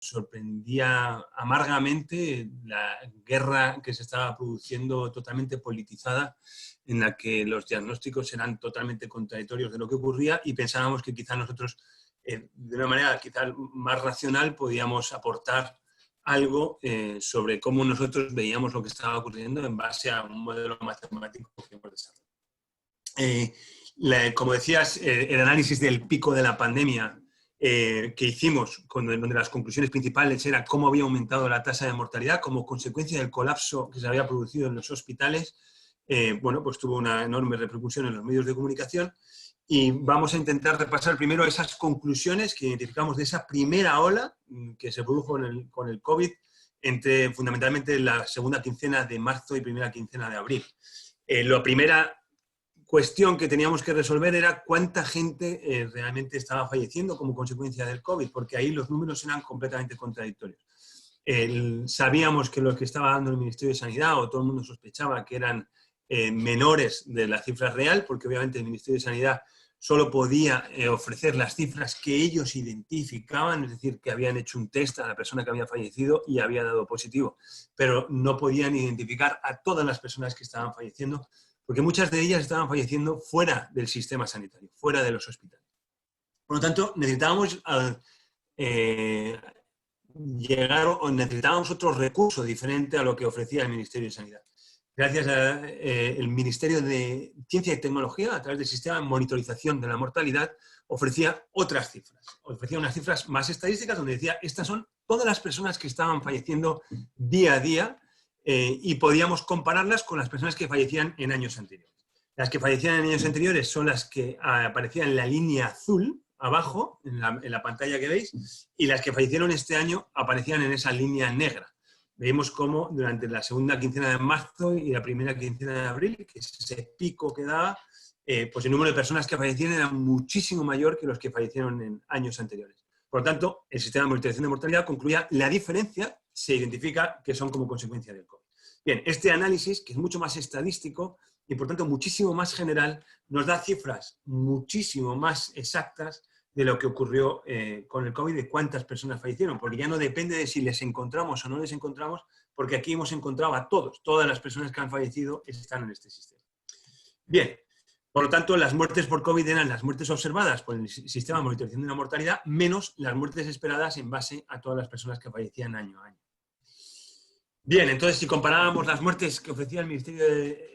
sorprendía amargamente la guerra que se estaba produciendo totalmente politizada, en la que los diagnósticos eran totalmente contradictorios de lo que ocurría y pensábamos que quizá nosotros, de una manera quizá más racional, podíamos aportar algo sobre cómo nosotros veíamos lo que estaba ocurriendo en base a un modelo matemático que hemos desarrollado. Como decías, el análisis del pico de la pandemia que hicimos, donde las conclusiones principales eran cómo había aumentado la tasa de mortalidad como consecuencia del colapso que se había producido en los hospitales, bueno, pues tuvo una enorme repercusión en los medios de comunicación. Y vamos a intentar repasar primero esas conclusiones que identificamos de esa primera ola que se produjo con el COVID entre fundamentalmente la segunda quincena de marzo y primera quincena de abril. La primera cuestión que teníamos que resolver era cuánta gente realmente estaba falleciendo como consecuencia del COVID, porque ahí los números eran completamente contradictorios. Sabíamos que lo que estaba dando el Ministerio de Sanidad, o todo el mundo sospechaba que eran menores de la cifra real, porque obviamente el Ministerio de Sanidad solo podía ofrecer las cifras que ellos identificaban, es decir, que habían hecho un test a la persona que había fallecido y había dado positivo, pero no podían identificar a todas las personas que estaban falleciendo, porque muchas de ellas estaban falleciendo fuera del sistema sanitario, fuera de los hospitales. Por lo tanto, necesitábamos necesitábamos otro recurso diferente a lo que ofrecía el Ministerio de Sanidad. Gracias al Ministerio de Ciencia y Tecnología, a través del sistema de monitorización de la mortalidad, ofrecía otras cifras. Ofrecía unas cifras más estadísticas donde decía, estas son todas las personas que estaban falleciendo día a día y podíamos compararlas con las personas que fallecían en años anteriores. Las que fallecían en años anteriores son las que aparecían en la línea azul, abajo, en la pantalla que veis, y las que fallecieron este año aparecían en esa línea negra. Vemos cómo durante la segunda quincena de marzo y la primera quincena de abril, que es ese pico que daba, pues el número de personas que fallecieron era muchísimo mayor que los que fallecieron en años anteriores. Por lo tanto, el sistema de monitorización de mortalidad concluía la diferencia, se identifica que son como consecuencia del COVID. Bien, este análisis, que es mucho más estadístico y por tanto muchísimo más general, nos da cifras muchísimo más exactas de lo que ocurrió con el COVID, de cuántas personas fallecieron, porque ya no depende de si les encontramos o no les encontramos, porque aquí hemos encontrado a todos, todas las personas que han fallecido están en este sistema. Bien, por lo tanto, las muertes por COVID eran las muertes observadas por el sistema de monitorización de la mortalidad, menos las muertes esperadas en base a todas las personas que fallecían año a año. Bien, entonces, si comparábamos las muertes que ofrecía el Ministerio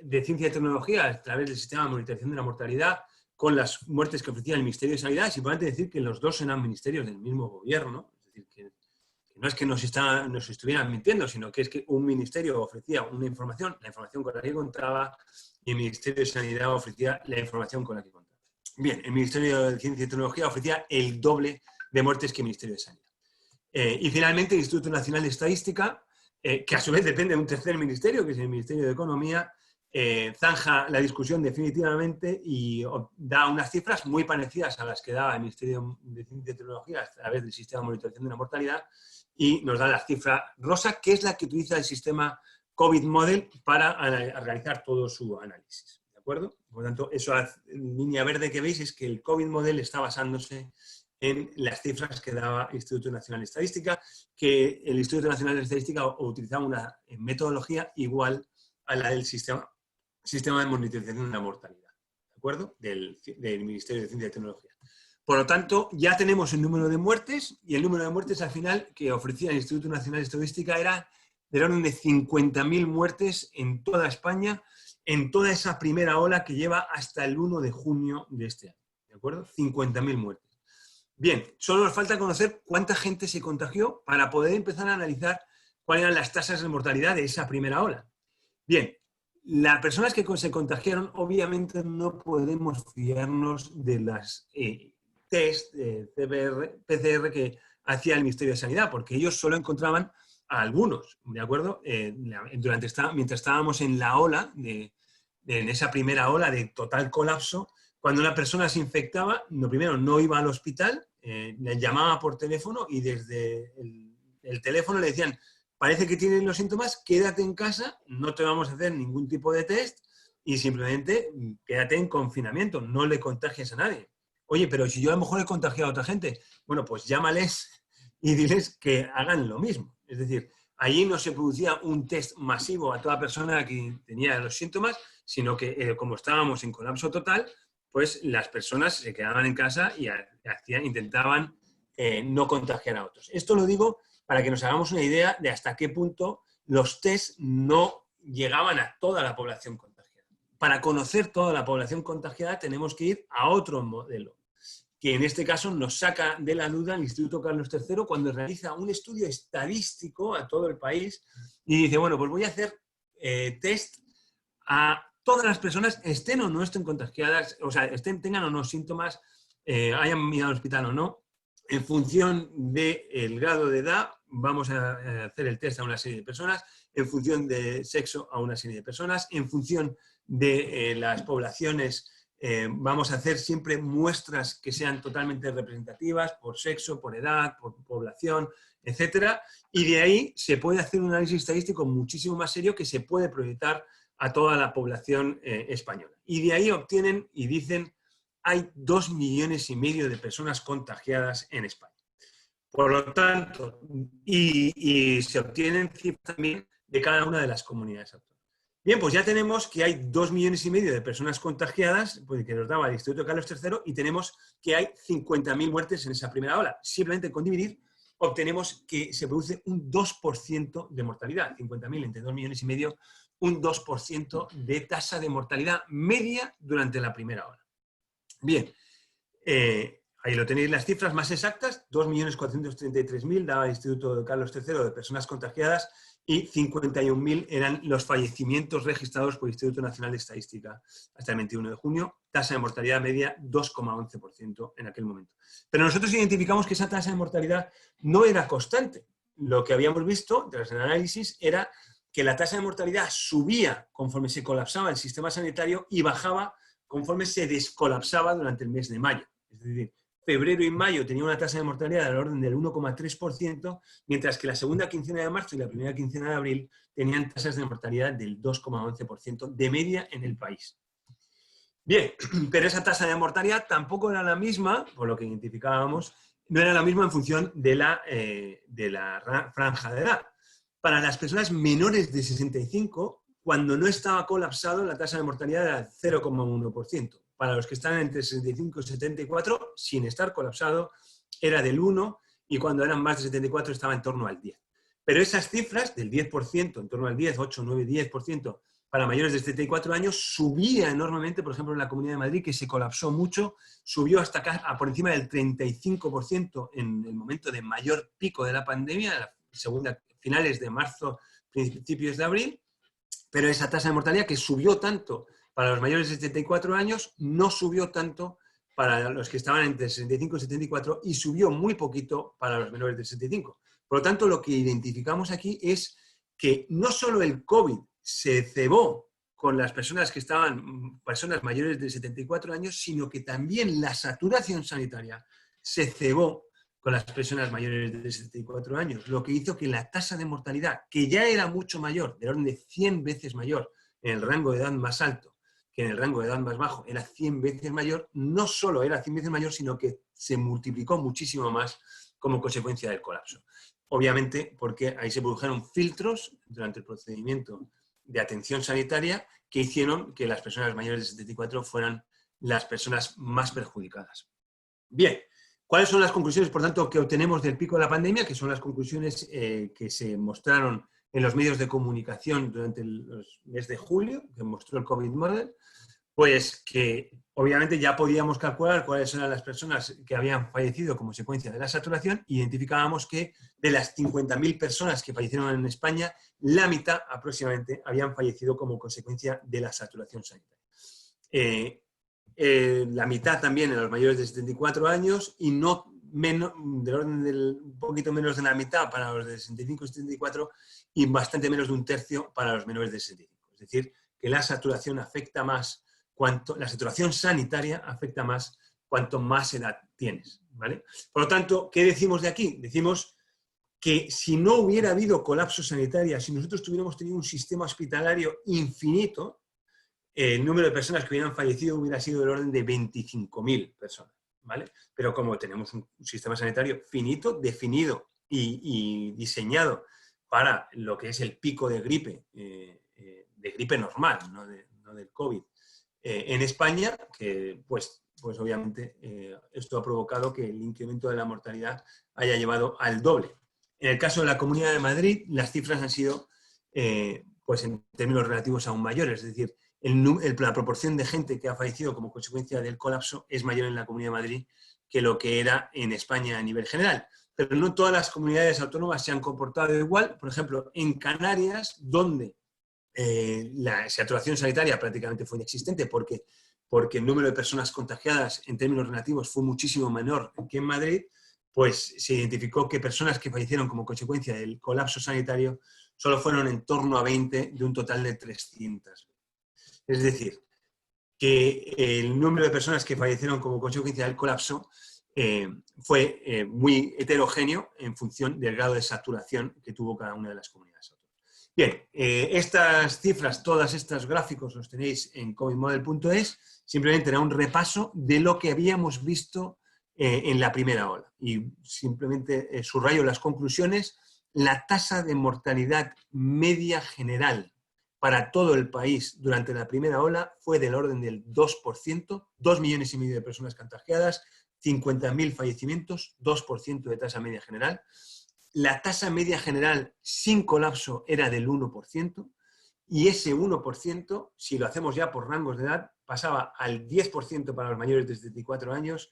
de Ciencia y Tecnología a través del sistema de monitorización de la mortalidad con las muertes que ofrecía el Ministerio de Sanidad, es importante decir que los dos eran ministerios del mismo gobierno, es decir, que no es que nos estuvieran mintiendo, sino que es que un ministerio ofrecía una información, la información con la que contaba, y el Ministerio de Sanidad ofrecía la información con la que contaba. Bien, el Ministerio de Ciencia y Tecnología ofrecía el doble de muertes que el Ministerio de Sanidad. Y finalmente el Instituto Nacional de Estadística, que a su vez depende de un tercer ministerio, que es el Ministerio de Economía, zanja la discusión definitivamente y da unas cifras muy parecidas a las que daba el Ministerio de Ciencia y Tecnología a través del sistema de monitorización de la mortalidad y nos da la cifra rosa, que es la que utiliza el sistema COVID Model para realizar todo su análisis. ¿De acuerdo? Por lo tanto, esa línea verde que veis es que el COVID Model está basándose en las cifras que daba el Instituto Nacional de Estadística, que el Instituto Nacional de Estadística utilizaba una metodología igual a la del sistema de monitorización de la mortalidad, ¿de acuerdo? Del Ministerio de Ciencia y Tecnología. Por lo tanto, ya tenemos el número de muertes, y el número de muertes al final que ofrecía el Instituto Nacional de Estadística era de 50.000 muertes en toda España, en toda esa primera ola que lleva hasta el 1 de junio de este año, ¿de acuerdo? 50.000 muertes. Bien, solo nos falta conocer cuánta gente se contagió para poder empezar a analizar cuáles eran las tasas de mortalidad de esa primera ola. Bien, las personas que se contagiaron, obviamente no podemos fiarnos de las test PCR que hacía el Ministerio de Sanidad, porque ellos solo encontraban a algunos, ¿de acuerdo? Mientras estábamos en la ola, en esa primera ola de total colapso, cuando una persona se infectaba, primero no iba al hospital, le llamaba por teléfono y desde el teléfono le decían: parece que tienes los síntomas, quédate en casa, no te vamos a hacer ningún tipo de test y simplemente quédate en confinamiento, no le contagies a nadie. Oye, pero si yo a lo mejor he contagiado a otra gente, bueno, pues llámales y diles que hagan lo mismo. Es decir, allí no se producía un test masivo a toda persona que tenía los síntomas, sino que como estábamos en colapso total, pues las personas se quedaban en casa y intentaban no contagiar a otros. Esto lo digo para que nos hagamos una idea de hasta qué punto los test no llegaban a toda la población contagiada. Para conocer toda la población contagiada tenemos que ir a otro modelo, que en este caso nos saca de la duda el Instituto Carlos III cuando realiza un estudio estadístico a todo el país y dice, bueno, pues voy a hacer test a todas las personas, estén o no estén contagiadas, o sea, tengan o no síntomas, hayan ido al hospital o no. En función del grado de edad, vamos a hacer el test a una serie de personas, en función de sexo a una serie de personas, en función de las poblaciones, vamos a hacer siempre muestras que sean totalmente representativas por sexo, por edad, por población, etcétera, y de ahí se puede hacer un análisis estadístico muchísimo más serio que se puede proyectar a toda la población española. Y de ahí obtienen y dicen hay 2,5 millones de personas contagiadas en España. Por lo tanto, y se obtienen cifras también de cada una de las comunidades autónomas. Bien, pues ya tenemos que hay 2,5 millones de personas contagiadas, pues, que nos daba el Instituto Carlos III, y tenemos que hay 50.000 muertes en esa primera ola. Simplemente con dividir obtenemos que se produce un 2% de mortalidad. 50.000 entre 2,5 millones, un 2% de tasa de mortalidad media durante la primera ola. Bien, ahí lo tenéis las cifras más exactas, 2.433.000 daba el Instituto Carlos III de personas contagiadas y 51.000 eran los fallecimientos registrados por el Instituto Nacional de Estadística hasta el 21 de junio, tasa de mortalidad media 2,11% en aquel momento. Pero nosotros identificamos que esa tasa de mortalidad no era constante. Lo que habíamos visto tras el análisis era que la tasa de mortalidad subía conforme se colapsaba el sistema sanitario y bajaba conforme se descolapsaba durante el mes de mayo. Es decir, febrero y mayo tenía una tasa de mortalidad del orden del 1,3%, mientras que la segunda quincena de marzo y la primera quincena de abril tenían tasas de mortalidad del 2,11% de media en el país. Bien, pero esa tasa de mortalidad tampoco era la misma, por lo que identificábamos, no era la misma en función de la franja de edad. Para las personas menores de 65, cuando no estaba colapsado, la tasa de mortalidad era 0,1%. Para los que están entre 65 y 74, sin estar colapsado, era del 1%, y cuando eran más de 74 estaba en torno al 10%. Pero esas cifras del 10%, en torno al 10, 8, 9, 10%, para mayores de 74 años, subía enormemente, por ejemplo, en la Comunidad de Madrid, que se colapsó mucho, subió hasta acá, por encima del 35% en el momento de mayor pico de la pandemia, finales de marzo, principios de abril, pero esa tasa de mortalidad que subió tanto para los mayores de 74 años, no subió tanto para los que estaban entre 65 y 74 y subió muy poquito para los menores de 65. Por lo tanto, lo que identificamos aquí es que no solo el COVID se cebó con las personas que estaban, personas mayores de 74 años, sino que también la saturación sanitaria se cebó con las personas mayores de 74 años, lo que hizo que la tasa de mortalidad, que ya era mucho mayor, del orden de 100 veces mayor en el rango de edad más alto que en el rango de edad más bajo, era 100 veces mayor, no solo era 100 veces mayor, sino que se multiplicó muchísimo más como consecuencia del colapso. Obviamente, porque ahí se produjeron filtros durante el procedimiento de atención sanitaria que hicieron que las personas mayores de 74 fueran las personas más perjudicadas. Bien, ¿cuáles son las conclusiones, por tanto, que obtenemos del pico de la pandemia? Que son las conclusiones que se mostraron en los medios de comunicación durante el mes de julio, que mostró el COVID Model. Pues que obviamente ya podíamos calcular cuáles eran las personas que habían fallecido como consecuencia de la saturación. Identificábamos que de las 50.000 personas que fallecieron en España, la mitad aproximadamente habían fallecido como consecuencia de la saturación sanitaria. La mitad también en los mayores de 74 años y no menos, del orden del un poquito menos de la mitad para los de 65 y 74 y bastante menos de un tercio para los menores de 65. Es decir, que la saturación afecta más. La saturación sanitaria afecta más cuanto más edad tienes, ¿vale? Por lo tanto, ¿qué decimos de aquí? Decimos que si no hubiera habido colapso sanitario, si nosotros tuviéramos tenido un sistema hospitalario infinito, el número de personas que hubieran fallecido hubiera sido del orden de 25.000 personas, ¿vale? Pero como tenemos un sistema sanitario finito, definido y diseñado para lo que es el pico de gripe normal, no del COVID, en España, que pues obviamente esto ha provocado que el incremento de la mortalidad haya llevado al doble. En el caso de la Comunidad de Madrid, las cifras han sido, pues en términos relativos, aún mayores. Es decir, la proporción de gente que ha fallecido como consecuencia del colapso es mayor en la Comunidad de Madrid que lo que era en España a nivel general. Pero no todas las comunidades autónomas se han comportado igual. Por ejemplo, en Canarias, donde la saturación sanitaria prácticamente fue inexistente porque el número de personas contagiadas en términos relativos fue muchísimo menor que en Madrid, pues se identificó que personas que fallecieron como consecuencia del colapso sanitario solo fueron en torno a 20 de un total de 300. Es decir, que el número de personas que fallecieron como consecuencia del colapso fue muy heterogéneo en función del grado de saturación que tuvo cada una de las comunidades autónomas. Bien, estas cifras, todos estos gráficos los tenéis en covidmodel.es. Simplemente era un repaso de lo que habíamos visto en la primera ola. Y simplemente subrayo las conclusiones. La tasa de mortalidad media general para todo el país durante la primera ola fue del orden del 2%, 2,5 millones de personas contagiadas, 50.000 fallecimientos, 2% de tasa media general. La tasa media general sin colapso era del 1%, y ese 1%, si lo hacemos ya por rangos de edad, pasaba al 10% para los mayores de 74 años,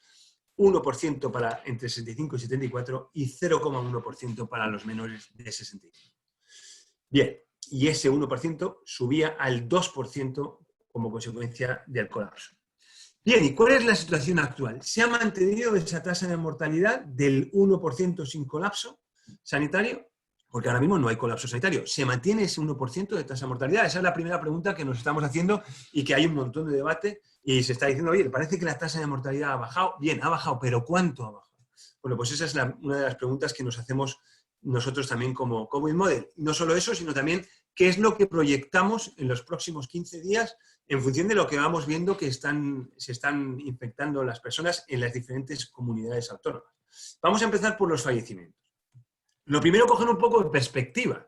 1% para entre 65 y 74 y 0,1% para los menores de 65. Bien, y ese 1% subía al 2% como consecuencia del colapso. Bien, ¿y cuál es la situación actual? Se ha mantenido esa tasa de mortalidad del 1% sin colapso sanitario, porque ahora mismo no hay colapso sanitario. ¿Se mantiene ese 1% de tasa de mortalidad? Esa es la primera pregunta que nos estamos haciendo y que hay un montón de debate y se está diciendo, oye, parece que la tasa de mortalidad ha bajado. Bien, ha bajado, pero ¿cuánto ha bajado? Bueno, pues esa es una de las preguntas que nos hacemos nosotros también como COVID Model. No solo eso, sino también qué es lo que proyectamos en los próximos 15 días en función de lo que vamos viendo que se están infectando las personas en las diferentes comunidades autónomas. Vamos a empezar por los fallecimientos. Lo primero, coger un poco de perspectiva.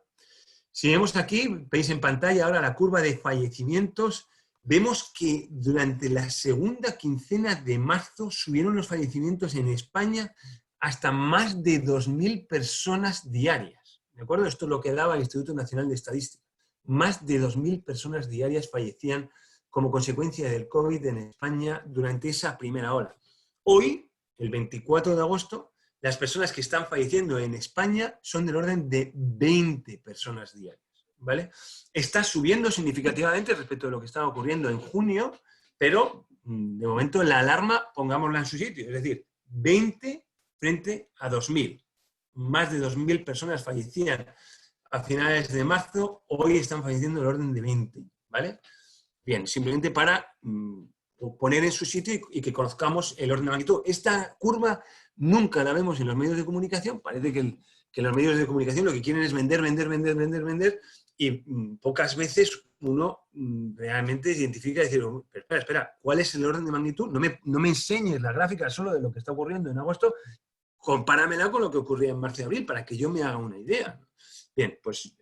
Si vemos aquí, veis en pantalla ahora la curva de fallecimientos, vemos que durante la segunda quincena de marzo subieron los fallecimientos en España hasta más de 2.000 personas diarias. ¿De acuerdo? Esto es lo que daba el Instituto Nacional de Estadística. Más de 2.000 personas diarias fallecían como consecuencia del COVID en España durante esa primera ola. Hoy, el 24 de agosto, las personas que están falleciendo en España son del orden de 20 personas diarias, ¿vale? Está subiendo significativamente respecto a lo que estaba ocurriendo en junio, pero de momento la alarma pongámosla en su sitio, es decir, 20 frente a 2.000. Más de 2.000 personas fallecían a finales de marzo, hoy están falleciendo del orden de 20, ¿vale? Bien, simplemente para poner en su sitio y que conozcamos el orden de magnitud. Esta curva nunca la vemos en los medios de comunicación. Parece que los medios de comunicación lo que quieren es vender, y pocas veces uno realmente identifica y decir, espera, ¿cuál es el orden de magnitud? No me enseñes la gráfica solo de lo que está ocurriendo en agosto, compáramela con lo que ocurría en marzo y abril para que yo me haga una idea. Bien, pues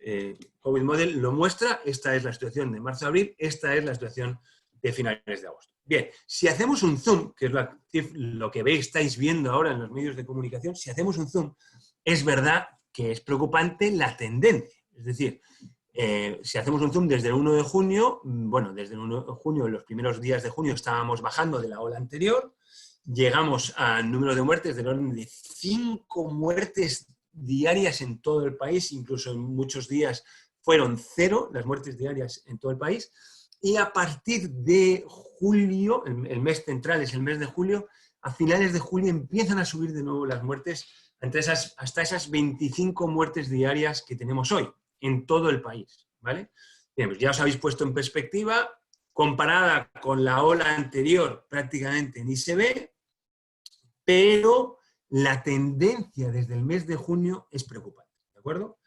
COVID Model lo muestra. Esta es la situación de marzo-abril, esta es la situación de finales de agosto. Bien, si hacemos un zoom, que es lo que estáis viendo ahora en los medios de comunicación, si hacemos un zoom, es verdad que es preocupante la tendencia. Es decir, si hacemos un zoom desde el 1 de junio, bueno, desde el 1 de junio, en los primeros días de junio estábamos bajando de la ola anterior, llegamos al número de muertes del orden de 5 muertes diarias en todo el país, incluso en muchos días fueron 0 las muertes diarias en todo el país, y a partir de julio, el mes central es el mes de julio, a finales de julio empiezan a subir de nuevo las muertes hasta esas 25 muertes diarias que tenemos hoy en todo el país, ¿vale? Bien, pues ya os habéis puesto en perspectiva, comparada con la ola anterior prácticamente ni se ve, pero la tendencia desde el mes de junio es preocupante, ¿de acuerdo?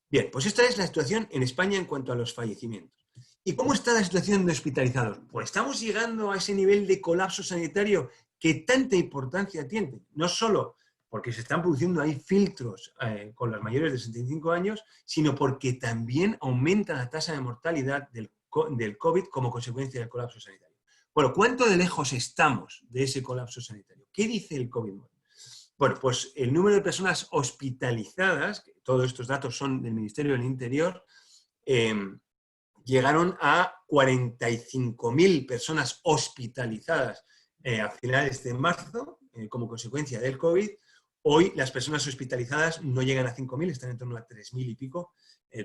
Bien, pues esta es la situación en España en cuanto a los fallecimientos. ¿Y cómo está la situación de hospitalizados? Pues estamos llegando a ese nivel de colapso sanitario que tanta importancia tiene, no solo porque se están produciendo ahí filtros con los mayores de 65 años, sino porque también aumenta la tasa de mortalidad del COVID como consecuencia del colapso sanitario. Bueno, ¿cuánto de lejos estamos de ese colapso sanitario? ¿Qué dice el COVID? Bueno, pues el número de personas hospitalizadas, todos estos datos son del Ministerio del Interior, llegaron a 45.000 personas hospitalizadas a finales de marzo como consecuencia del COVID. Hoy las personas hospitalizadas no llegan a 5.000, están en torno a 3.000 y pico,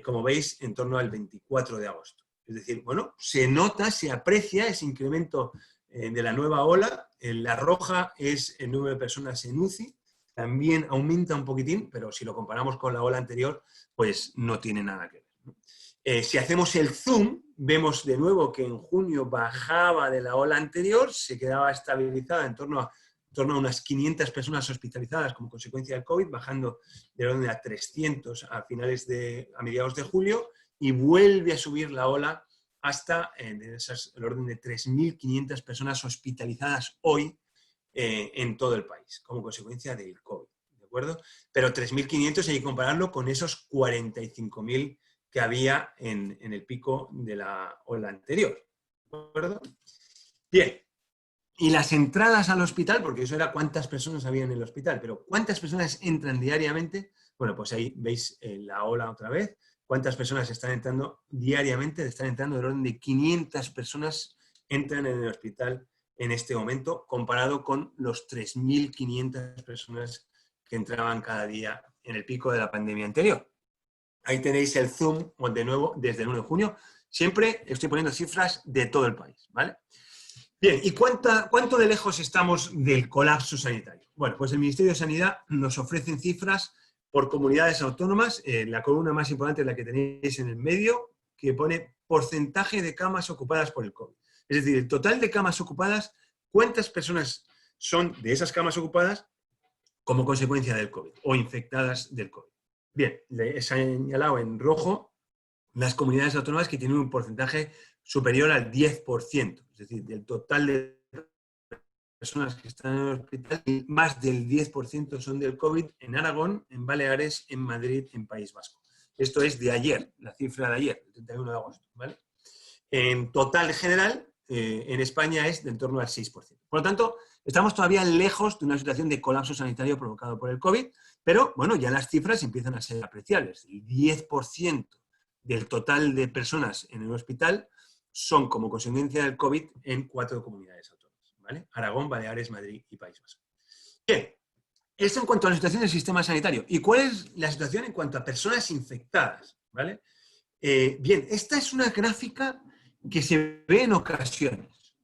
como veis, en torno al 24 de agosto. Es decir, bueno, se nota, se aprecia ese incremento de la nueva ola. La roja es el número de personas en UCI, también aumenta un poquitín, pero si lo comparamos con la ola anterior, pues no tiene nada que ver, ¿no? Si hacemos el zoom, vemos de nuevo que en junio bajaba de la ola anterior, se quedaba estabilizada en torno a unas 500 personas hospitalizadas como consecuencia del COVID, bajando del orden a 300 a mediados de julio, y vuelve a subir la ola hasta el orden de 3.500 personas hospitalizadas hoy en todo el país, como consecuencia del COVID, ¿de acuerdo? Pero 3.500 hay que compararlo con esos 45.000 que había en el pico de la ola anterior, ¿de acuerdo? Bien, y las entradas al hospital, porque eso era cuántas personas había en el hospital, pero ¿cuántas personas entran diariamente? Bueno, pues ahí veis la ola otra vez. ¿Cuántas personas están entrando diariamente? Están entrando del orden de 500 personas entran en el hospital en este momento, comparado con los 3.500 personas que entraban cada día en el pico de la pandemia anterior. Ahí tenéis el zoom, de nuevo, desde el 1 de junio. Siempre estoy poniendo cifras de todo el país, ¿vale? Bien, ¿y cuánto de lejos estamos del colapso sanitario? Bueno, pues el Ministerio de Sanidad nos ofrece cifras por comunidades autónomas. La columna más importante es la que tenéis en el medio, que pone porcentaje de camas ocupadas por el COVID. Es decir, el total de camas ocupadas, ¿cuántas personas son de esas camas ocupadas como consecuencia del COVID o infectadas del COVID? Bien, he señalado en rojo las comunidades autónomas que tienen un porcentaje superior al 10%, es decir, del total de personas que están en el hospital, más del 10% son del COVID en Aragón, en Baleares, en Madrid, en País Vasco. Esto es de ayer, la cifra de ayer, el 31 de agosto, ¿vale? En total general, en España es de en torno al 6%. Por lo tanto, estamos todavía lejos de una situación de colapso sanitario provocado por el COVID, pero bueno, ya las cifras empiezan a ser apreciables. El 10% del total de personas en el hospital son como consecuencia del COVID en 4 comunidades autónomas, ¿vale? Aragón, Baleares, Madrid y País Vasco. Bien, esto en cuanto a la situación del sistema sanitario. ¿Y cuál es la situación en cuanto a personas infectadas? ¿Vale? Bien, esta es una gráfica que se ve en ocasiones,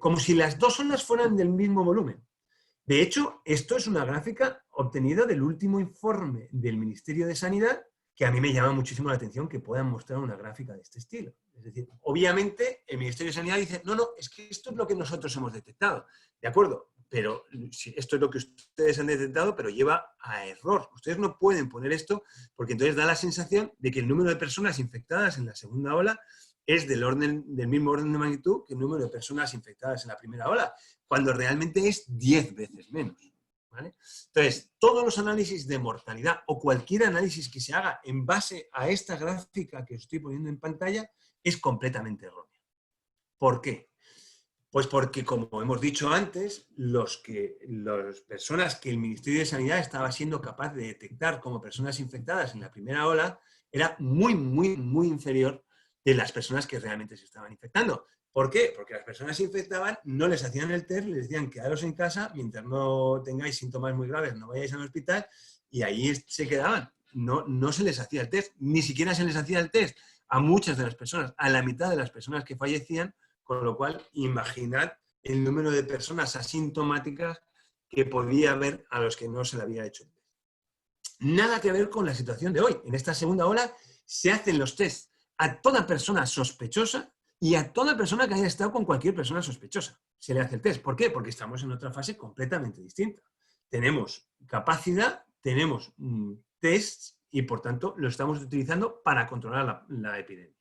como si las dos olas fueran del mismo volumen. De hecho, esto es una gráfica obtenida del último informe del Ministerio de Sanidad, que a mí me llama muchísimo la atención que puedan mostrar una gráfica de este estilo. Es decir, obviamente el Ministerio de Sanidad dice, no, es que esto es lo que nosotros hemos detectado. De acuerdo, pero esto es lo que ustedes han detectado, pero lleva a error. Ustedes no pueden poner esto porque entonces da la sensación de que el número de personas infectadas en la segunda ola es del mismo orden de magnitud que el número de personas infectadas en la primera ola, cuando realmente es 10 veces menos, ¿vale? Entonces, todos los análisis de mortalidad o cualquier análisis que se haga en base a esta gráfica que os estoy poniendo en pantalla es completamente erróneo. ¿Por qué? Pues porque, como hemos dicho antes, las personas que el Ministerio de Sanidad estaba siendo capaz de detectar como personas infectadas en la primera ola era muy, muy, muy inferior de las personas que realmente se estaban infectando. ¿Por qué? Porque las personas se infectaban, no les hacían el test, les decían quedaros en casa, mientras no tengáis síntomas muy graves, no vayáis al hospital, y ahí se quedaban. No se les hacía el test, ni siquiera se les hacía el test a muchas de las personas, a la mitad de las personas que fallecían, con lo cual imaginad el número de personas asintomáticas que podía haber a los que no se le había hecho el test. Nada que ver con la situación de hoy. En esta segunda ola se hacen los tests a toda persona sospechosa y a toda persona que haya estado con cualquier persona sospechosa. Se le hace el test. ¿Por qué? Porque estamos en otra fase completamente distinta. Tenemos capacidad, tenemos tests y, por tanto, lo estamos utilizando para controlar la epidemia,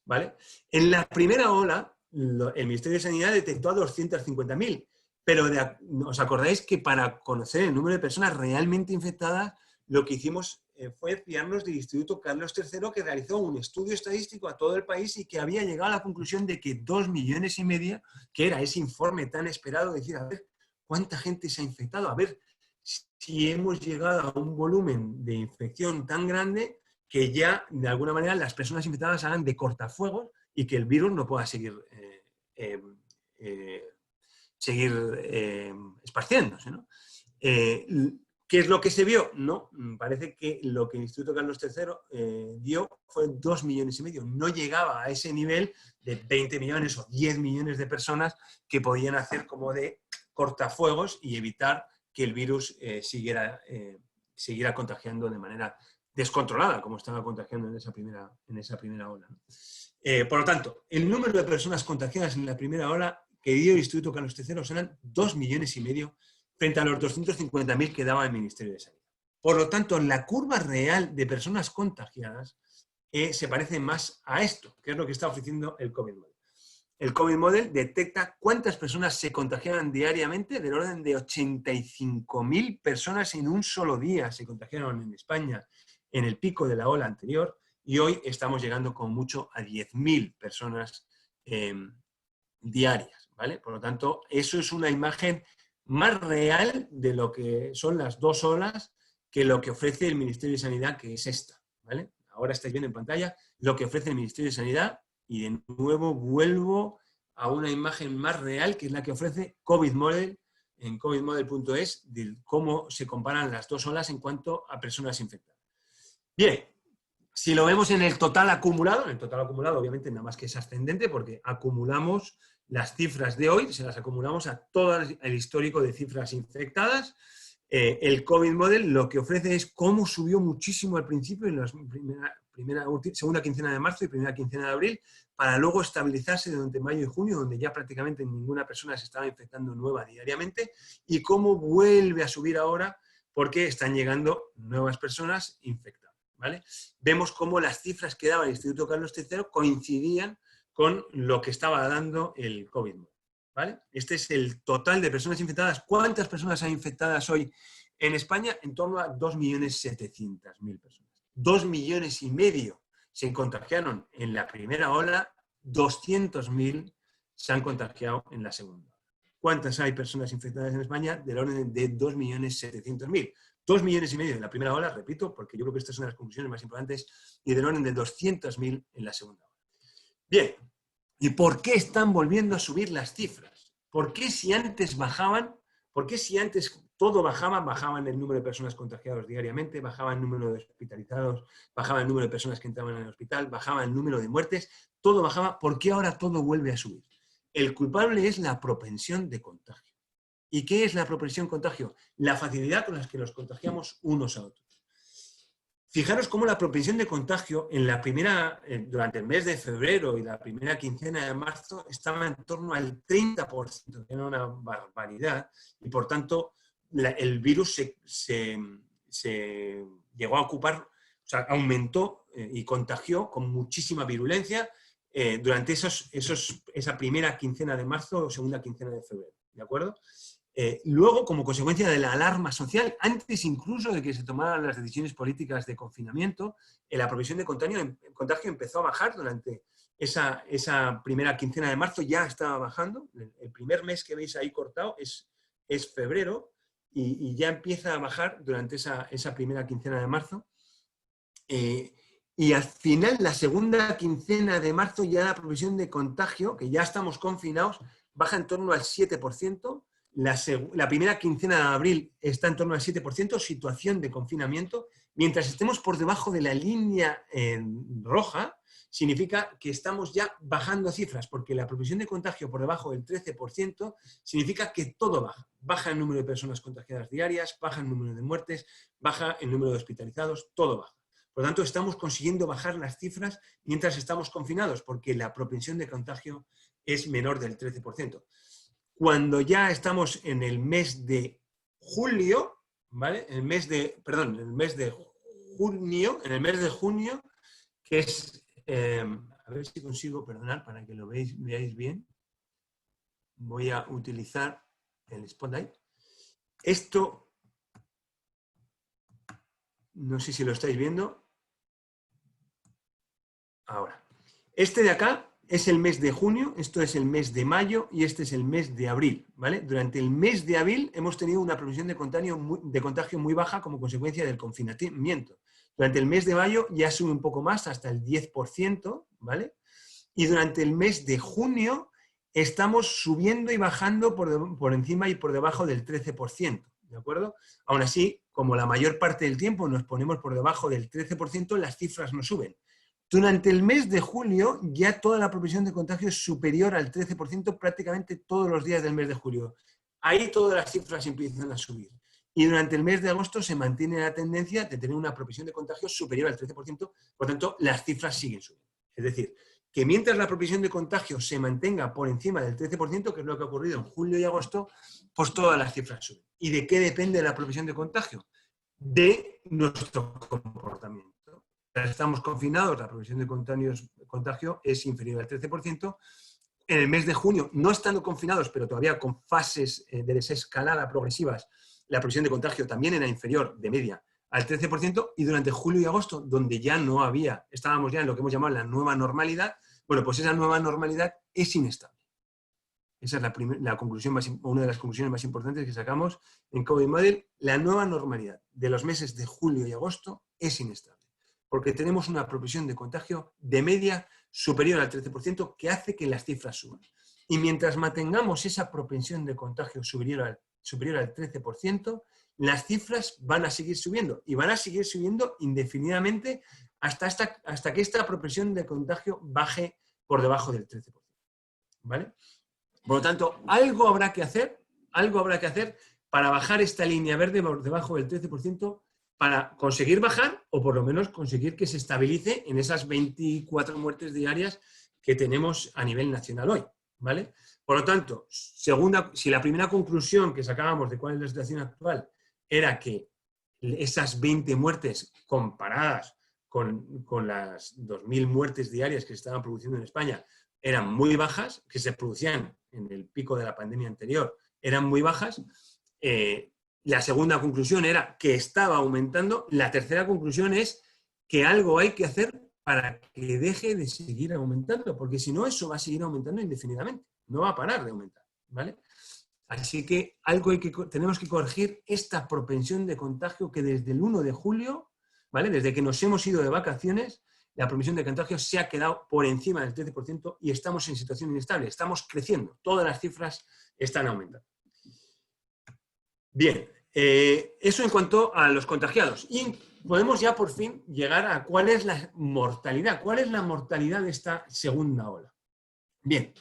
¿vale? En la primera ola, el Ministerio de Sanidad detectó a 250.000. Pero ¿os acordáis que para conocer el número de personas realmente infectadas, lo que hicimos fue fiarnos del Instituto Carlos III, que realizó un estudio estadístico a todo el país y que había llegado a la conclusión de que 2,5 millones, que era ese informe tan esperado, decir, a ver, ¿cuánta gente se ha infectado? A ver si hemos llegado a un volumen de infección tan grande que ya, de alguna manera, las personas infectadas hagan de cortafuegos y que el virus no pueda seguir esparciéndose, ¿no? ¿Qué es lo que se vio? No, parece que lo que el Instituto Carlos III dio fue 2,5 millones. No llegaba a ese nivel de 20 millones o 10 millones de personas que podían hacer como de cortafuegos y evitar que el virus siguiera contagiando de manera descontrolada, como estaba contagiando en esa primera ola, ¿no? Por lo tanto, el número de personas contagiadas en la primera ola que dio el Instituto Carlos III eran 2,5 millones frente a los 250.000 que daba el Ministerio de Sanidad. Por lo tanto, la curva real de personas contagiadas se parece más a esto, que es lo que está ofreciendo el COVID Model. El COVID Model detecta cuántas personas se contagiaban diariamente, del orden de 85.000 personas en un solo día se contagiaron en España en el pico de la ola anterior, y hoy estamos llegando con mucho a 10.000 personas diarias, ¿vale? Por lo tanto, eso es una imagen más real de lo que son las dos olas que lo que ofrece el Ministerio de Sanidad, que es esta, ¿vale? Ahora estáis viendo en pantalla lo que ofrece el Ministerio de Sanidad y de nuevo vuelvo a una imagen más real, que es la que ofrece COVID Model en covidmodel.es, de cómo se comparan las dos olas en cuanto a personas infectadas. Bien, si lo vemos en el total acumulado obviamente nada más que es ascendente porque acumulamos las cifras de hoy, se las acumulamos a todo el histórico de cifras infectadas. El COVID Model lo que ofrece es cómo subió muchísimo al principio, en la segunda quincena de marzo y primera quincena de abril, para luego estabilizarse durante mayo y junio, donde ya prácticamente ninguna persona se estaba infectando nueva diariamente, y cómo vuelve a subir ahora porque están llegando nuevas personas infectadas, ¿vale? Vemos cómo las cifras que daba el Instituto Carlos III coincidían con lo que estaba dando el COVID, ¿vale? Este es el total de personas infectadas. ¿Cuántas personas hay infectadas hoy en España? En torno a 2.700.000 personas. 2,5 millones se contagiaron en la primera ola, 200.000 se han contagiado en la segunda. ¿Cuántas hay personas infectadas en España? Del orden de 2.700.000. 2,5 millones en la primera ola, repito, porque yo creo que esta es una de las conclusiones más importantes, y del orden de 200.000 en la segunda ola. Bien, ¿y por qué están volviendo a subir las cifras? ¿Por qué si antes bajaban, por qué si antes todo bajaban el número de personas contagiadas diariamente, bajaba el número de hospitalizados, bajaba el número de personas que entraban en el hospital, bajaba el número de muertes, todo bajaba? ¿Por qué ahora todo vuelve a subir? El culpable es la propensión de contagio. ¿Y qué es la propensión contagio? La facilidad con la que nos contagiamos unos a otros. Fijaros cómo la propensión de contagio durante el mes de febrero y la primera quincena de marzo estaba en torno al 30%, que era una barbaridad, y por tanto el virus se llegó a ocupar, o sea, aumentó y contagió con muchísima virulencia durante esa primera quincena de marzo o segunda quincena de febrero, ¿de acuerdo? Luego, como consecuencia de la alarma social, antes incluso de que se tomaran las decisiones políticas de confinamiento, la provisión de contagio empezó a bajar durante esa primera quincena de marzo, ya estaba bajando. El primer mes que veis ahí cortado es febrero y ya empieza a bajar durante esa primera quincena de marzo. Y al final, la segunda quincena de marzo, ya la provisión de contagio, que ya estamos confinados, baja en torno al 7%. La primera quincena de abril está en torno al 7%, situación de confinamiento. Mientras estemos por debajo de la línea roja, significa que estamos ya bajando cifras, porque la provisión de contagio por debajo del 13% significa que todo baja. Baja el número de personas contagiadas diarias, baja el número de muertes, baja el número de hospitalizados, todo baja. Por lo tanto, estamos consiguiendo bajar las cifras mientras estamos confinados, porque la propensión de contagio es menor del 13%. Cuando ya estamos en el mes de julio, ¿vale? En el mes de junio, que es, a ver si consigo, perdonad, para que lo veáis bien, voy a utilizar el Spotlight. Esto, no sé si lo estáis viendo. Ahora, este de acá es el mes de junio, esto es el mes de mayo y este es el mes de abril, ¿vale? Durante el mes de abril hemos tenido una previsión de contagio muy baja como consecuencia del confinamiento. Durante el mes de mayo ya sube un poco más, hasta el 10%, ¿vale? Y durante el mes de junio estamos subiendo y bajando por encima y por debajo del 13%, ¿de acuerdo? Aún así, como la mayor parte del tiempo nos ponemos por debajo del 13%, las cifras no suben. Durante el mes de julio ya toda la previsión de contagio es superior al 13% prácticamente todos los días del mes de julio. Ahí todas las cifras empiezan a subir. Y durante el mes de agosto se mantiene la tendencia de tener una previsión de contagio superior al 13%, por tanto las cifras siguen subiendo. Es decir, que mientras la previsión de contagio se mantenga por encima del 13%, que es lo que ha ocurrido en julio y agosto, pues todas las cifras suben. ¿Y de qué depende la previsión de contagio? De nuestro comportamiento. Estamos confinados, la previsión de contagio es inferior al 13%. En el mes de junio, no estando confinados, pero todavía con fases de desescalada progresivas, la previsión de contagio también era inferior de media al 13%, y durante julio y agosto, donde ya no había, estábamos ya en lo que hemos llamado la nueva normalidad, bueno, pues esa nueva normalidad es inestable. Esa es la conclusión una de las conclusiones más importantes que sacamos en COVID Model. La nueva normalidad de los meses de julio y agosto es inestable, porque tenemos una previsión de contagio de media superior al 13% que hace que las cifras suban. Y mientras mantengamos esa propensión de contagio superior al 13%, las cifras van a seguir subiendo y van a seguir subiendo indefinidamente hasta que esta propensión de contagio baje por debajo del 13%. ¿Vale? Por lo tanto, algo habrá que hacer para bajar esta línea verde por debajo del 13%, para conseguir bajar o por lo menos conseguir que se estabilice en esas 24 muertes diarias que tenemos a nivel nacional hoy, ¿vale? Por lo tanto, si la primera conclusión que sacábamos de cuál es la situación actual era que esas 20 muertes comparadas con las 2.000 muertes diarias que se estaban produciendo en España eran muy bajas, que se producían en el pico de la pandemia anterior, eran muy bajas. La segunda conclusión era que estaba aumentando. La tercera conclusión es que algo hay que hacer para que deje de seguir aumentando, porque si no, eso va a seguir aumentando indefinidamente. No va a parar de aumentar, ¿vale? Así que tenemos que corregir esta propensión de contagio que desde el 1 de julio, ¿vale? Desde que nos hemos ido de vacaciones, la propensión de contagio se ha quedado por encima del 13% y estamos en situación inestable. Estamos creciendo. Todas las cifras están aumentando. Bien, eso en cuanto a los contagiados. Y podemos ya por fin llegar a cuál es la mortalidad. ¿Cuál es la mortalidad de esta segunda ola? Bien,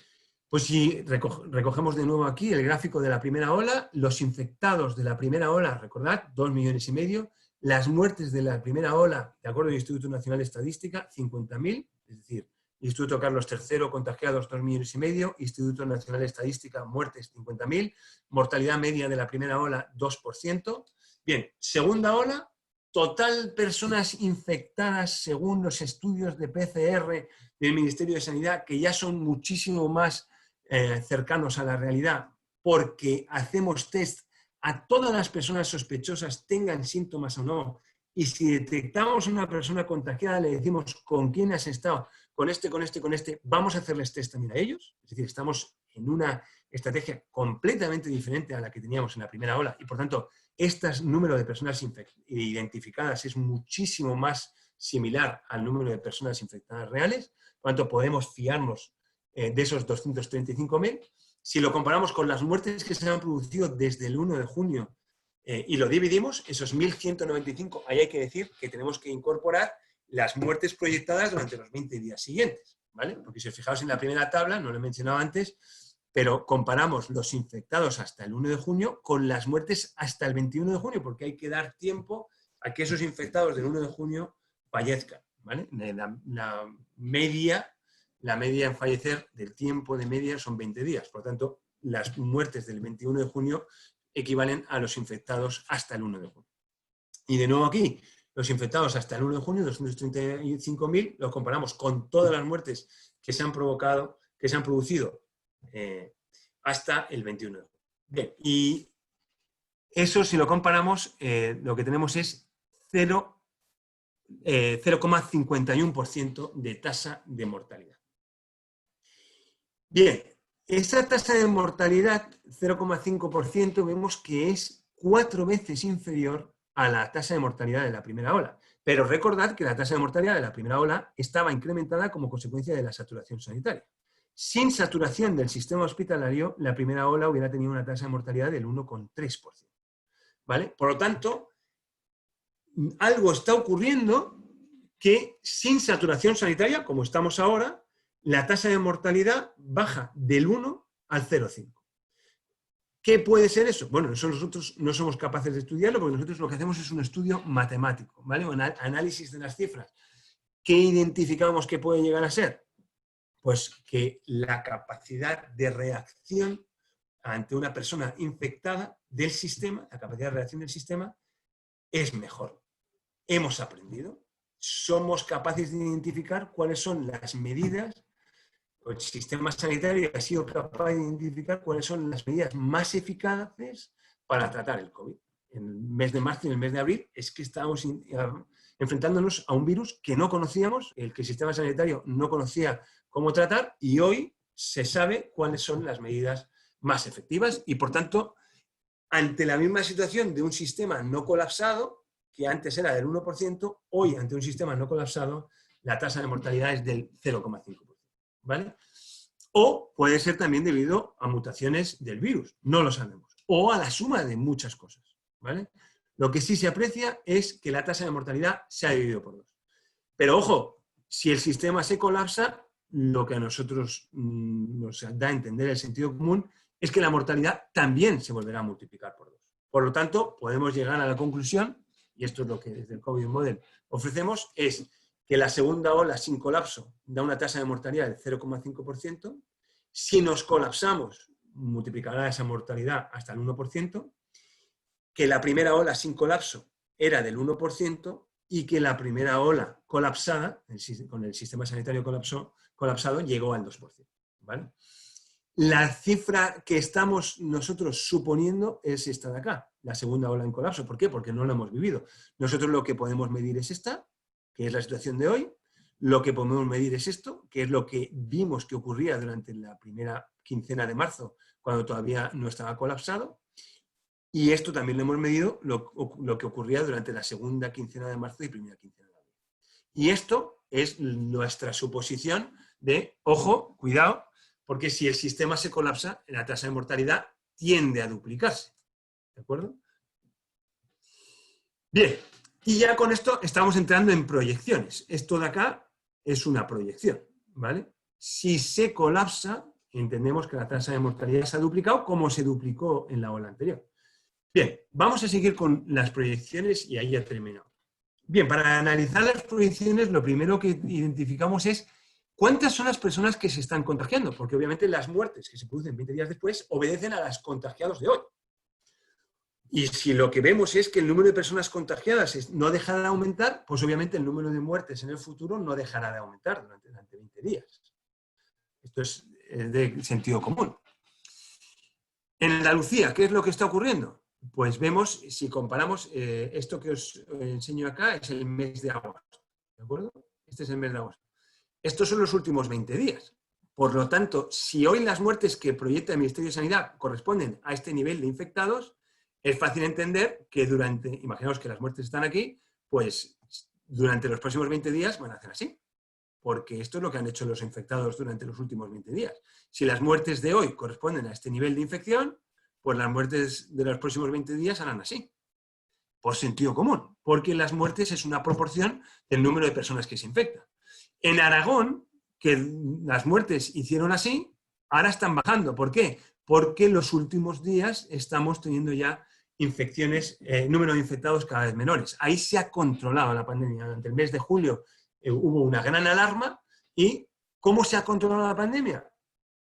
pues si recogemos de nuevo aquí el gráfico de la primera ola, los infectados de la primera ola, recordad, 2,5 millones, las muertes de la primera ola, de acuerdo al Instituto Nacional de Estadística, 50.000, es decir, Instituto Carlos III, contagiados 2,5 millones, Instituto Nacional de Estadística, muertes 50.000, mortalidad media de la primera ola 2%. Bien, segunda ola, total personas infectadas según los estudios de PCR del Ministerio de Sanidad, que ya son muchísimo más cercanos a la realidad, porque hacemos test a todas las personas sospechosas, tengan síntomas o no, y si detectamos a una persona contagiada, le decimos con quién has estado, con este, vamos a hacerles test también a ellos. Es decir, estamos en una estrategia completamente diferente a la que teníamos en la primera ola y, por tanto, este número de personas identificadas es muchísimo más similar al número de personas infectadas reales. Por lo tanto, podemos fiarnos de esos 235.000. Si lo comparamos con las muertes que se han producido desde el 1 de junio y lo dividimos, esos 1.195, ahí hay que decir que tenemos que incorporar las muertes proyectadas durante los 20 días siguientes, ¿vale? Porque si os fijáis en la primera tabla, no lo he mencionado antes, pero comparamos los infectados hasta el 1 de junio con las muertes hasta el 21 de junio, porque hay que dar tiempo a que esos infectados del 1 de junio fallezcan, ¿vale? La media en fallecer del tiempo de media son 20 días. Por lo tanto, las muertes del 21 de junio equivalen a los infectados hasta el 1 de junio. Y de nuevo aquí, los infectados hasta el 1 de junio, 235.000, lo comparamos con todas las muertes que se han producido hasta el 21 de junio. Bien, y eso si lo comparamos, lo que tenemos es 0,51% de tasa de mortalidad. Bien, esa tasa de mortalidad, 0,5%, vemos que es 4 veces inferior a la tasa de mortalidad de la primera ola. Pero recordad que la tasa de mortalidad de la primera ola estaba incrementada como consecuencia de la saturación sanitaria. Sin saturación del sistema hospitalario, la primera ola hubiera tenido una tasa de mortalidad del 1,3%. ¿Vale? Por lo tanto, algo está ocurriendo que sin saturación sanitaria, como estamos ahora, la tasa de mortalidad baja del 1 al 0,5. ¿Qué puede ser eso? Bueno, eso nosotros no somos capaces de estudiarlo porque nosotros lo que hacemos es un estudio matemático, ¿vale? Un análisis de las cifras. ¿Qué identificamos que puede llegar a ser? Pues que la capacidad de reacción ante una persona infectada del sistema, la capacidad de reacción del sistema, es mejor. Hemos aprendido, somos capaces de identificar cuáles son las medidas, el sistema sanitario ha sido capaz de identificar cuáles son las medidas más eficaces para tratar el COVID. En el mes de marzo y en el mes de abril es que estábamos enfrentándonos a un virus que no conocíamos, el que el sistema sanitario no conocía cómo tratar, y hoy se sabe cuáles son las medidas más efectivas y, por tanto, ante la misma situación de un sistema no colapsado, que antes era del 1%, hoy ante un sistema no colapsado, la tasa de mortalidad es del 0,5%. ¿Vale? O puede ser también debido a mutaciones del virus, no lo sabemos. O a la suma de muchas cosas. ¿Vale? Lo que sí se aprecia es que la tasa de mortalidad se ha dividido por 2. Pero ojo, si el sistema se colapsa, lo que a nosotros nos da a entender el sentido común es que la mortalidad también se volverá a multiplicar por 2. Por lo tanto, podemos llegar a la conclusión, y esto es lo que desde el COVID Model ofrecemos, es que la segunda ola sin colapso da una tasa de mortalidad del 0,5%. Si nos colapsamos, multiplicará esa mortalidad hasta el 1%. Que la primera ola sin colapso era del 1% y que la primera ola colapsada, con el sistema sanitario colapsado, llegó al 2%. ¿Vale? La cifra que estamos nosotros suponiendo es esta de acá, la segunda ola en colapso. ¿Por qué? Porque no la hemos vivido. Nosotros lo que podemos medir es esta, que es la situación de hoy. Lo que podemos medir es esto, que es lo que vimos que ocurría durante la primera quincena de marzo, cuando todavía no estaba colapsado. Y esto también lo hemos medido, lo que ocurría durante la segunda quincena de marzo y primera quincena de abril. Y esto es nuestra suposición de, ojo, cuidado, porque si el sistema se colapsa, la tasa de mortalidad tiende a duplicarse. ¿De acuerdo? Bien, y ya con esto estamos entrando en proyecciones. Esto de acá es una proyección, ¿vale? Si se colapsa, entendemos que la tasa de mortalidad se ha duplicado como se duplicó en la ola anterior. Bien, vamos a seguir con las proyecciones y ahí ya terminamos. Bien, para analizar las proyecciones, lo primero que identificamos es cuántas son las personas que se están contagiando, porque obviamente las muertes que se producen 20 días después obedecen a las contagiados de hoy. Y si lo que vemos es que el número de personas contagiadas no deja de aumentar, pues obviamente el número de muertes en el futuro no dejará de aumentar durante 20 días. Esto es de sentido común. En Andalucía, ¿qué es lo que está ocurriendo? Pues vemos, si comparamos, esto que os enseño acá es el mes de agosto, ¿de acuerdo? Este es el mes de agosto. Estos son los últimos 20 días. Por lo tanto, si hoy las muertes que proyecta el Ministerio de Sanidad corresponden a este nivel de infectados, es fácil entender que imaginaos que las muertes están aquí, pues durante los próximos 20 días van a hacer así. Porque esto es lo que han hecho los infectados durante los últimos 20 días. Si las muertes de hoy corresponden a este nivel de infección, pues las muertes de los próximos 20 días harán así. Por sentido común, porque las muertes es una proporción del número de personas que se infectan. En Aragón, que las muertes hicieron así, ahora están bajando. ¿Por qué? Porque en los últimos días estamos teniendo ya infecciones, número de infectados cada vez menores. Ahí se ha controlado la pandemia. Durante el mes de julio hubo una gran alarma. ¿Y cómo se ha controlado la pandemia?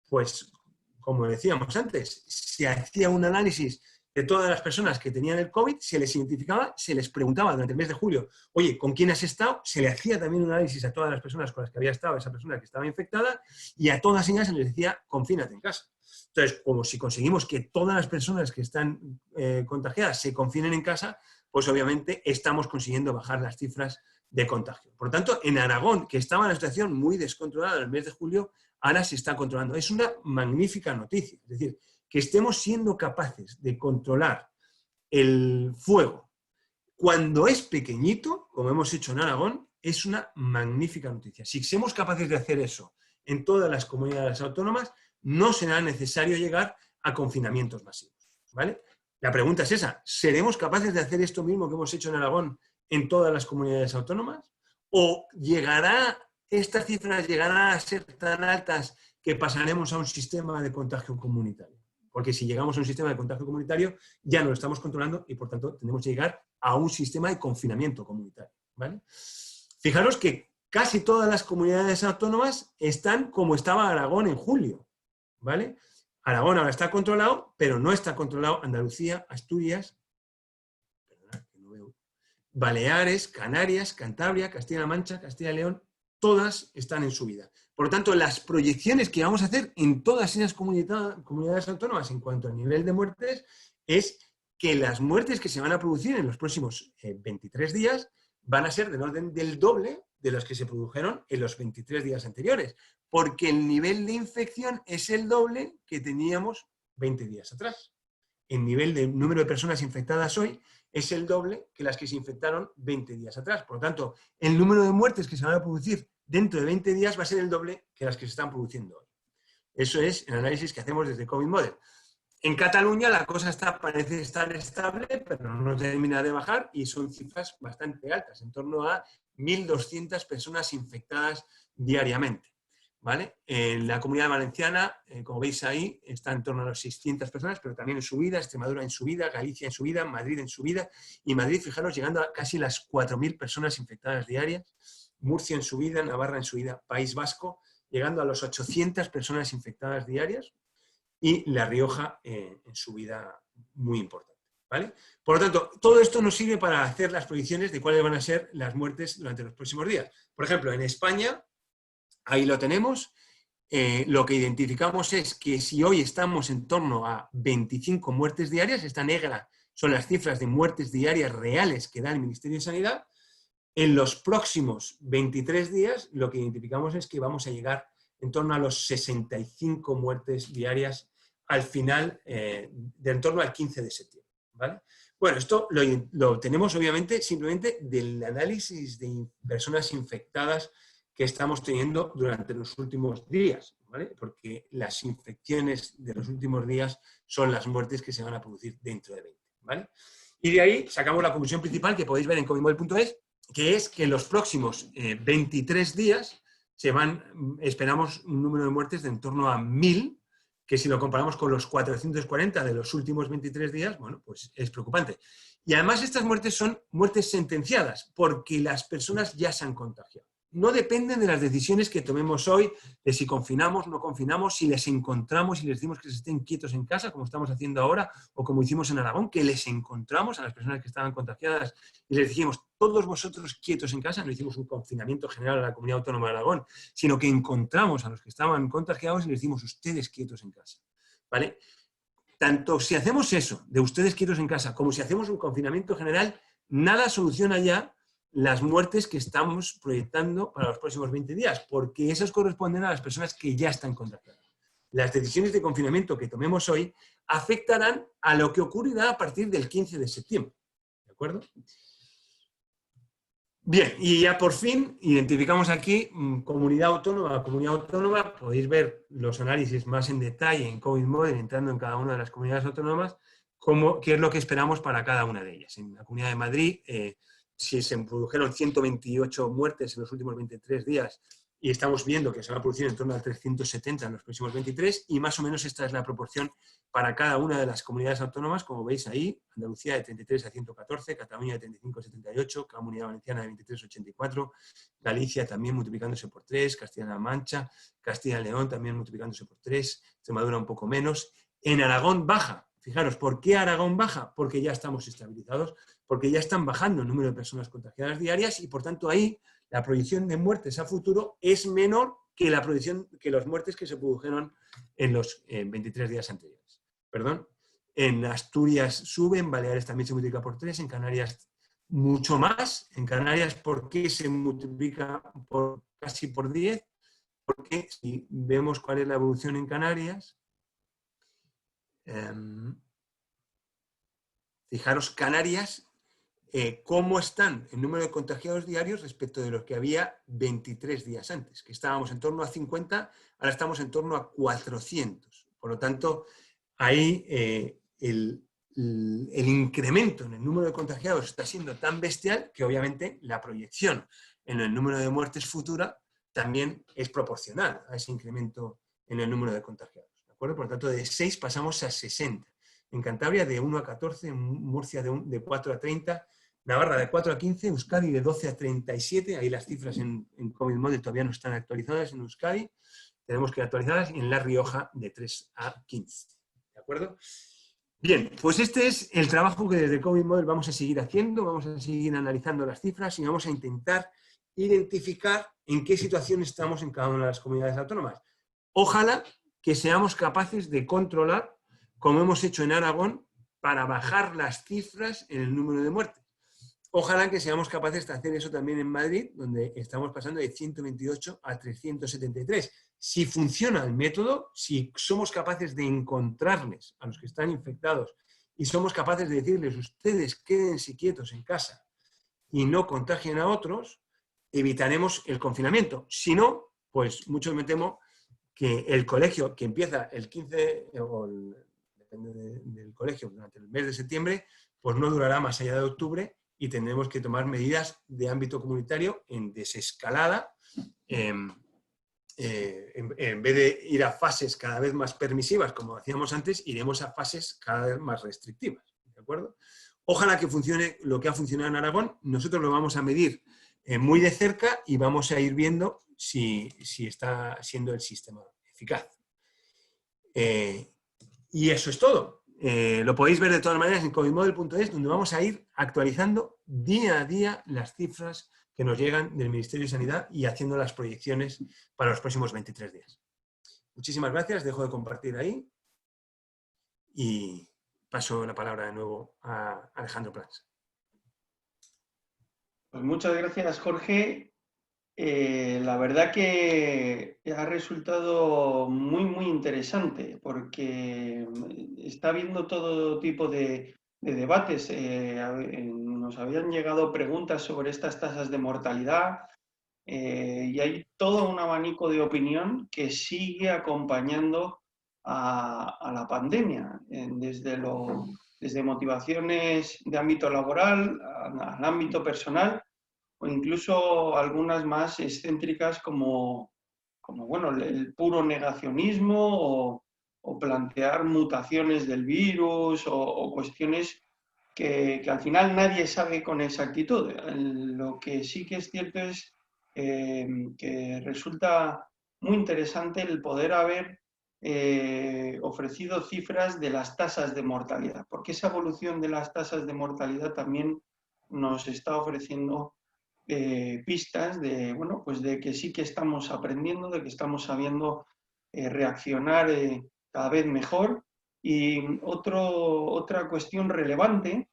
Pues, como decíamos antes, se hacía un análisis de todas las personas que tenían el COVID, se les identificaba, se les preguntaba durante el mes de julio, oye, ¿con quién has estado? Se le hacía también un análisis a todas las personas con las que había estado esa persona que estaba infectada y a todas ellas se les decía, confínate en casa. Entonces, como si conseguimos que todas las personas que están contagiadas se confinen en casa, pues obviamente estamos consiguiendo bajar las cifras de contagio. Por lo tanto, en Aragón, que estaba en una situación muy descontrolada en el mes de julio, ahora se está controlando. Es una magnífica noticia. Es decir, que estemos siendo capaces de controlar el fuego cuando es pequeñito, como hemos hecho en Aragón, es una magnífica noticia. Si somos capaces de hacer eso en todas las comunidades autónomas, no será necesario llegar a confinamientos masivos, ¿vale? La pregunta es esa, ¿seremos capaces de hacer esto mismo que hemos hecho en Aragón en todas las comunidades autónomas? ¿O estas cifras llegarán a ser tan altas que pasaremos a un sistema de contagio comunitario? Porque si llegamos a un sistema de contagio comunitario, ya no lo estamos controlando y, por tanto, tenemos que llegar a un sistema de confinamiento comunitario, ¿vale? Fijaros que casi todas las comunidades autónomas están como estaba Aragón en julio, ¿vale? Aragón ahora está controlado, pero no está controlado Andalucía, Asturias, Baleares, Canarias, Cantabria, Castilla-La Mancha, Castilla y León, todas están en subida. Por lo tanto, las proyecciones que vamos a hacer en todas esas comunidades autónomas en cuanto al nivel de muertes es que las muertes que se van a producir en los próximos 23 días van a ser del orden del doble de las que se produjeron en los 23 días anteriores, porque el nivel de infección es el doble que teníamos 20 días atrás. El nivel de número de personas infectadas hoy es el doble que las que se infectaron 20 días atrás. Por lo tanto, el número de muertes que se van a producir dentro de 20 días va a ser el doble que las que se están produciendo hoy. Eso es el análisis que hacemos desde COVID Model. En Cataluña la cosa parece estar estable, pero no termina de bajar y son cifras bastante altas, en torno a 1.200 personas infectadas diariamente, ¿vale? En la Comunidad Valenciana, como veis ahí, está en torno a las 600 personas, pero también en subida, Extremadura en subida, Galicia en subida, Madrid en subida, y Madrid, fijaros, llegando a casi las 4.000 personas infectadas diarias, Murcia en subida, Navarra en subida, País Vasco, llegando a las 800 personas infectadas diarias, y La Rioja en subida muy importante, ¿vale? Por lo tanto, todo esto nos sirve para hacer las predicciones de cuáles van a ser las muertes durante los próximos días. Por ejemplo, en España, ahí lo tenemos, lo que identificamos es que si hoy estamos en torno a 25 muertes diarias, esta negra son las cifras de muertes diarias reales que da el Ministerio de Sanidad, en los próximos 23 días lo que identificamos es que vamos a llegar en torno a los 65 muertes diarias al final, de en torno al 15 de septiembre, ¿vale? Bueno, esto lo obtenemos obviamente simplemente del análisis de personas infectadas que estamos teniendo durante los últimos días, ¿vale? Porque las infecciones de los últimos días son las muertes que se van a producir dentro de 20, ¿vale? Y de ahí sacamos la conclusión principal que podéis ver en covidmodel.es, que es que en los próximos 23 días esperamos un número de muertes de en torno a 1.000, que si lo comparamos con los 440 de los últimos 23 días, bueno, pues es preocupante. Y además estas muertes son muertes sentenciadas, porque las personas ya se han contagiado. No dependen de las decisiones que tomemos hoy, de si confinamos, no confinamos, si les encontramos y les decimos que se estén quietos en casa, como estamos haciendo ahora, o como hicimos en Aragón, que les encontramos a las personas que estaban contagiadas y les dijimos, todos vosotros quietos en casa, no hicimos un confinamiento general a la Comunidad Autónoma de Aragón, sino que encontramos a los que estaban contagiados y les dijimos, ustedes quietos en casa, ¿vale? Tanto si hacemos eso, de ustedes quietos en casa, como si hacemos un confinamiento general, nada soluciona ya las muertes que estamos proyectando para los próximos 20 días, porque esas corresponden a las personas que ya están contagiadas. Las decisiones de confinamiento que tomemos hoy afectarán a lo que ocurrirá a partir del 15 de septiembre. ¿De acuerdo? Bien, y ya por fin identificamos aquí comunidad autónoma. Podéis ver los análisis más en detalle en COVID Model, entrando en cada una de las comunidades autónomas, qué es lo que esperamos para cada una de ellas. En la Comunidad de Madrid, si se produjeron 128 muertes en los últimos 23 días y estamos viendo que se va a producir en torno a 370 en los próximos 23 y más o menos esta es la proporción para cada una de las comunidades autónomas, como veis ahí, Andalucía de 33 a 114, Cataluña de 35 a 78, Comunidad Valenciana de 23 a 84, Galicia también multiplicándose por 3, Castilla-La Mancha, Castilla y León también multiplicándose por 3, Extremadura un poco menos. En Aragón baja. Fijaros, ¿por qué Aragón baja? Porque ya estamos estabilizados, porque ya están bajando el número de personas contagiadas diarias y, por tanto, ahí la proyección de muertes a futuro es menor que la proyección, que las muertes que se produjeron en los 23 días anteriores. Perdón. En Asturias sube, en Baleares también se multiplica por 3, en Canarias mucho más. En Canarias, ¿por qué se multiplica casi por 10? Porque si vemos cuál es la evolución en Canarias, fijaros, Canarias, cómo están el número de contagiados diarios respecto de los que había 23 días antes, que estábamos en torno a 50, ahora estamos en torno a 400. Por lo tanto, ahí el incremento en el número de contagiados está siendo tan bestial que obviamente la proyección en el número de muertes futura también es proporcional a ese incremento en el número de contagiados. ¿De acuerdo? Por lo tanto, de 6 pasamos a 60. En Cantabria de 1 a 14, en Murcia de 4 a 30, Navarra de 4 a 15, Euskadi de 12 a 37, ahí las cifras en COVID Model todavía no están actualizadas en Euskadi, tenemos que actualizarlas, y en La Rioja de 3 a 15. ¿De acuerdo? Bien, pues este es el trabajo que desde COVID Model vamos a seguir haciendo, vamos a seguir analizando las cifras y vamos a intentar identificar en qué situación estamos en cada una de las comunidades autónomas. Ojalá que seamos capaces de controlar, como hemos hecho en Aragón, para bajar las cifras en el número de muertes. Ojalá que seamos capaces de hacer eso también en Madrid, donde estamos pasando de 128 a 373. Si funciona el método, si somos capaces de encontrarles a los que están infectados y somos capaces de decirles, ustedes quédense quietos en casa y no contagien a otros, evitaremos el confinamiento. Si no, pues mucho me temo que el colegio que empieza el 15, depende del colegio, durante el mes de septiembre, pues no durará más allá de octubre y tendremos que tomar medidas de ámbito comunitario en desescalada, en vez de ir a fases cada vez más permisivas, como hacíamos antes, iremos a fases cada vez más restrictivas. ¿De acuerdo? Ojalá que funcione lo que ha funcionado en Aragón. Nosotros lo vamos a medir muy de cerca y vamos a ir viendo si está siendo el sistema eficaz. Y eso es todo. Lo podéis ver de todas maneras en covidmodel.es, donde vamos a ir actualizando día a día las cifras que nos llegan del Ministerio de Sanidad y haciendo las proyecciones para los próximos 23 días. Muchísimas gracias, dejo de compartir ahí y paso la palabra de nuevo a Alejandro Plans. Pues muchas gracias, Jorge. La verdad que ha resultado muy interesante porque está habiendo todo tipo de debates. Nos habían llegado preguntas sobre estas tasas de mortalidad y hay todo un abanico de opinión que sigue acompañando a la pandemia, desde motivaciones de ámbito laboral al ámbito personal, o incluso algunas más excéntricas como bueno, el puro negacionismo o plantear mutaciones del virus o cuestiones que al final nadie sabe con exactitud. Lo que sí que es cierto es que resulta muy interesante el poder haber ofrecido cifras de las tasas de mortalidad, porque esa evolución de las tasas de mortalidad también nos está ofreciendo pistas de, bueno, pues de que sí que estamos aprendiendo, de que estamos sabiendo reaccionar cada vez mejor. Y otra cuestión relevante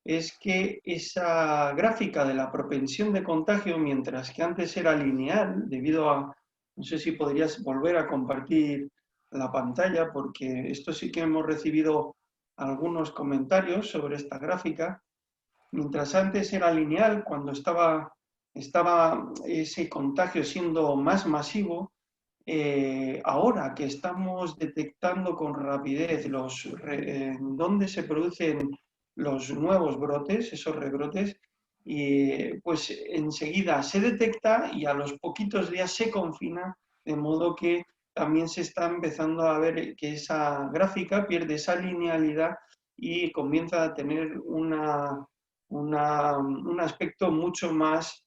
es que esa gráfica de la propensión de contagio, mientras que antes era lineal, debido a, no sé si podrías volver a compartir la pantalla, porque esto sí que hemos recibido algunos comentarios sobre esta gráfica. Mientras antes era lineal, cuando estaba ese contagio siendo más masivo, ahora que estamos detectando con rapidez dónde se producen los nuevos brotes, esos rebrotes, pues enseguida se detecta y a los poquitos días se confina, de modo que también se está empezando a ver que esa gráfica pierde esa linealidad y comienza a tener un aspecto mucho más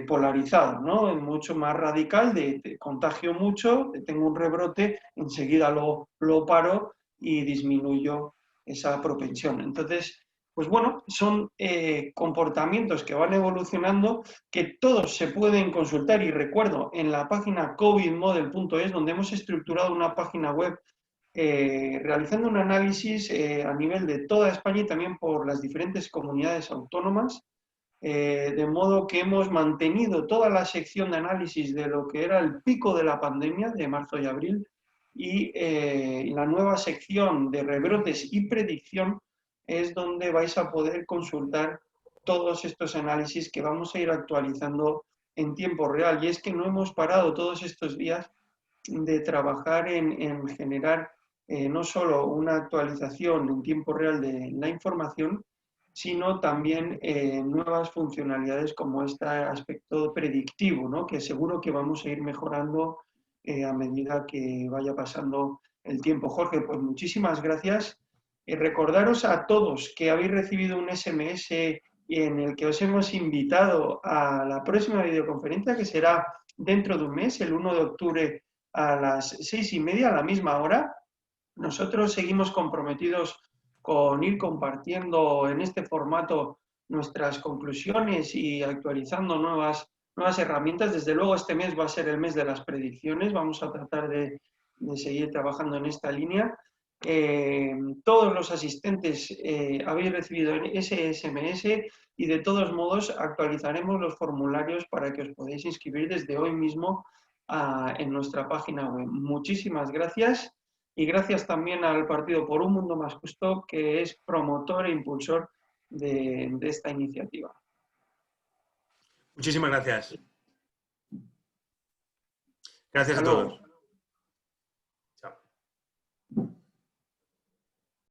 polarizado, ¿no? Mucho más radical, de contagio mucho, tengo un rebrote, enseguida lo paro y disminuyo esa propensión. Entonces, pues bueno, son comportamientos que van evolucionando, que todos se pueden consultar. Y recuerdo, en la página covidmodel.es, donde hemos estructurado una página web realizando un análisis a nivel de toda España y también por las diferentes comunidades autónomas, de modo que hemos mantenido toda la sección de análisis de lo que era el pico de la pandemia de marzo y abril, y la nueva sección de rebrotes y predicción es donde vais a poder consultar todos estos análisis que vamos a ir actualizando en tiempo real. Y es que no hemos parado todos estos días de trabajar en generar no solo una actualización en tiempo real de la información, sino también nuevas funcionalidades como este aspecto predictivo, ¿no? Que seguro que vamos a ir mejorando a medida que vaya pasando el tiempo. Jorge, pues muchísimas gracias. Recordaros a todos que habéis recibido un SMS en el que os hemos invitado a la próxima videoconferencia, que será dentro de un mes, el 1 de octubre a las 6:30, a la misma hora. Nosotros seguimos comprometidos con ir compartiendo en este formato nuestras conclusiones y actualizando nuevas herramientas. Desde luego este mes va a ser el mes de las predicciones, vamos a tratar de seguir trabajando en esta línea. Todos los asistentes habéis recibido ese SMS y de todos modos actualizaremos los formularios para que os podáis inscribir desde hoy mismo en nuestra página web. Muchísimas gracias. Y gracias también al Partido por un Mundo Más Justo, que es promotor e impulsor de esta iniciativa. Muchísimas gracias. Gracias Hasta a luego. todos.